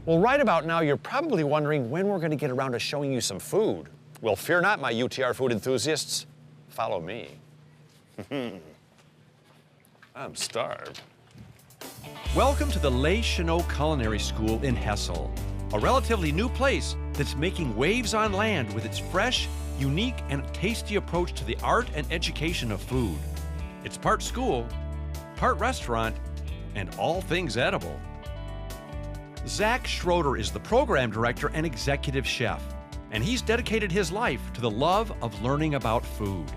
Well, right about now, you're probably wondering when we're going to get around to showing you some food. Well, fear not, my UTR food enthusiasts. Follow me. I'm starved. Welcome to the Cheneaux Culinary School in Hessel, a relatively new place that's making waves on land with its fresh, unique, and tasty approach to the art and education of food. It's part school, part restaurant, and all things edible. Zach Schroeder is the program director and executive chef, and he's dedicated his life to the love of learning about food.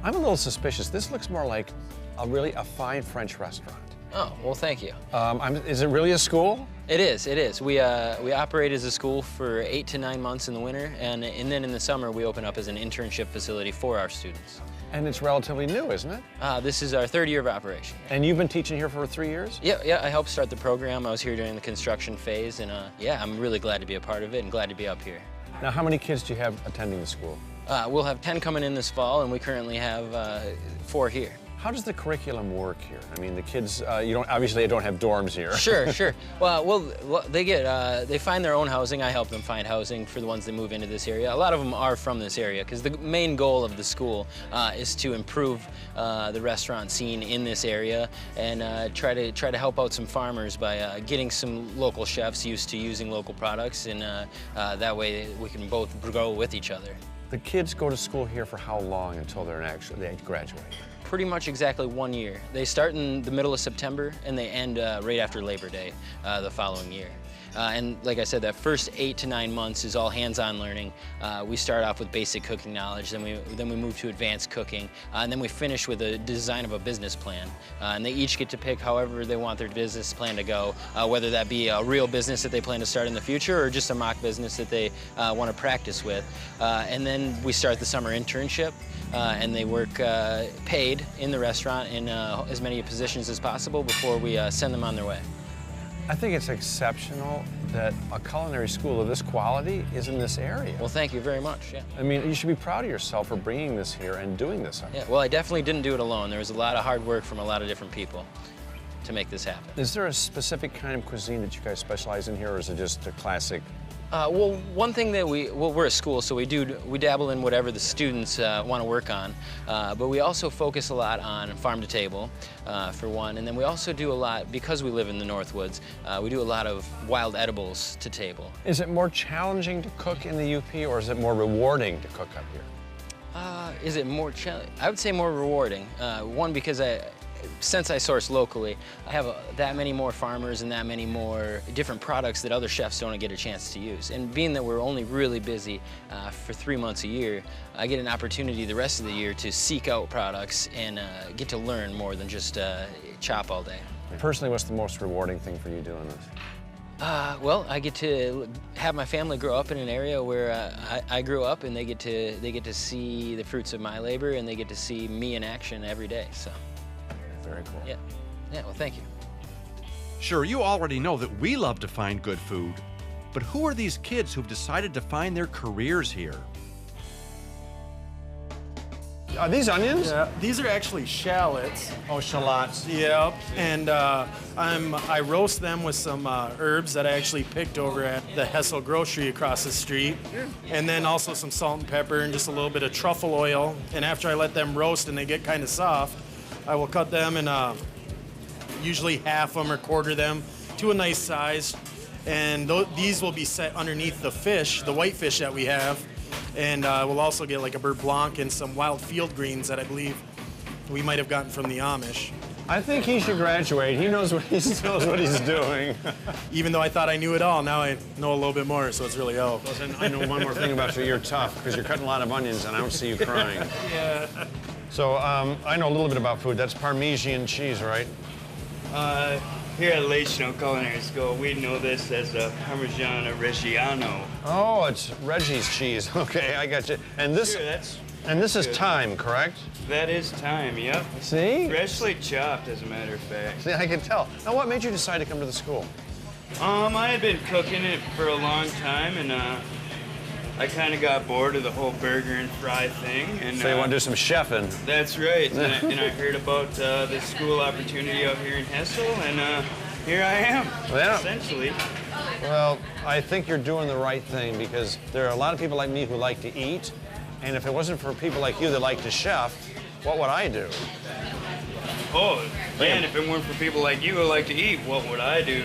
I'm a little suspicious. This looks more like a fine French restaurant. Oh, well, thank you. Is it really a school? It is, it is. We operate as a school for 8 to 9 months in the winter, and then in the summer we open up as an internship facility for our students. And it's relatively new, isn't it? This is our 3rd year of operation. And you've been teaching here for 3 years? Yeah, I helped start the program. I was here during the construction phase, and yeah, I'm really glad to be a part of it and glad to be up here. Now, how many kids do you have attending the school? We'll have 10 coming in this fall, and we currently have 4 here. How does the curriculum work here? I mean, the kids, obviously they don't have dorms here. Sure. Well, they find their own housing. I help them find housing for the ones that move into this area. A lot of them are from this area because the main goal of the school is to improve the restaurant scene in this area and try to help out some farmers by getting some local chefs used to using local products, and that way we can both grow with each other. The kids go to school here for how long until they graduate? Pretty much exactly 1 year. They start in the middle of September and they end right after Labor Day the following year. And like I said, that first 8 to 9 months is all hands-on learning. We start off with basic cooking knowledge, then we move to advanced cooking, and then we finish with a design of a business plan. And they each get to pick however they want their business plan to go, whether that be a real business that they plan to start in the future or just a mock business that they want to practice with. And then we start the summer internship. And they work paid in the restaurant in as many positions as possible before we send them on their way. I think it's exceptional that a culinary school of this quality is in this area. Well, thank you very much, yeah. I mean, you should be proud of yourself for bringing this here and doing this. Yeah, well, I definitely didn't do it alone. There was a lot of hard work from a lot of different people to make this happen. Is there a specific kind of cuisine that you guys specialize in here, or is it just a classic? Well, one thing that we're a school, so we dabble in whatever the students want to work on, but we also focus a lot on farm to table, for one, and then we also do a lot, because we live in the Northwoods, we do a lot of wild edibles to table. Is it more challenging to cook in the UP, or is it more rewarding to cook up here? Is it more challenging? I would say more rewarding. One, because since I source locally, I have that many more farmers and that many more different products that other chefs don't get a chance to use. And being that we're only really busy for 3 months a year, I get an opportunity the rest of the year to seek out products and get to learn more than just chop all day. Personally, what's the most rewarding thing for you doing this? Well, I get to have my family grow up in an area where I grew up, and they get to see the fruits of my labor, and they get to see me in action every day. So. Very cool. Yeah, well, thank you. Sure, you already know that we love to find good food, but who are these kids who've decided to find their careers here? Are these onions? Yeah, these are actually shallots. Oh, shallots. Yep, and I roast them with some herbs that I actually picked over at the Hessel grocery across the street, and then also some salt and pepper and just a little bit of truffle oil. And after I let them roast and they get kind of soft, I will cut them and usually half them or quarter them to a nice size. And these will be set underneath the fish, the white fish that we have. And we'll also get like a beurre blanc and some wild field greens that I believe we might have gotten from the Amish. I think he should graduate. He knows what he's doing. Even though I thought I knew it all, now I know a little bit more, so it's really helped. Listen, I know one more thing about you. You're tough because you're cutting a lot of onions, and I don't see you crying. Yeah. So I know a little bit about food. That's Parmesan cheese, right? Here at Cheneaux Culinary School, we know this as a Parmigiano Reggiano. Oh, it's Reggie's cheese. Okay, I got you. And this, Sure, this is thyme, correct? That is thyme, yep. See? Freshly chopped, as a matter of fact. See, I can tell. Now, what made you decide to come to the school? I had been cooking it for a long time, and I kind of got bored of the whole burger and fry thing. And, So you want to do some chefing? That's right. And I heard about this school opportunity out here in Hessel, and here I am, Yeah. essentially. Well, I think you're doing the right thing because there are a lot of people like me who like to eat, and if it wasn't for people like you that like to chef, what would I do? Oh, man, if it weren't for people like you who like to eat, what would I do?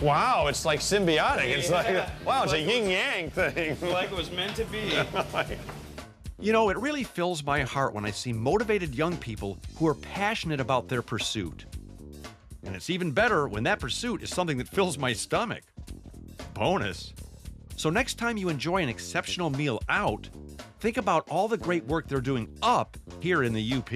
Wow, it's like symbiotic. It's like, wow, it's a Like it was- yin-yang thing. Like it was meant to be. You know, it really fills my heart when I see motivated young people who are passionate about their pursuit. And it's even better when that pursuit is something that fills my stomach. Bonus. So next time you enjoy an exceptional meal out, think about all the great work they're doing up here in the UP.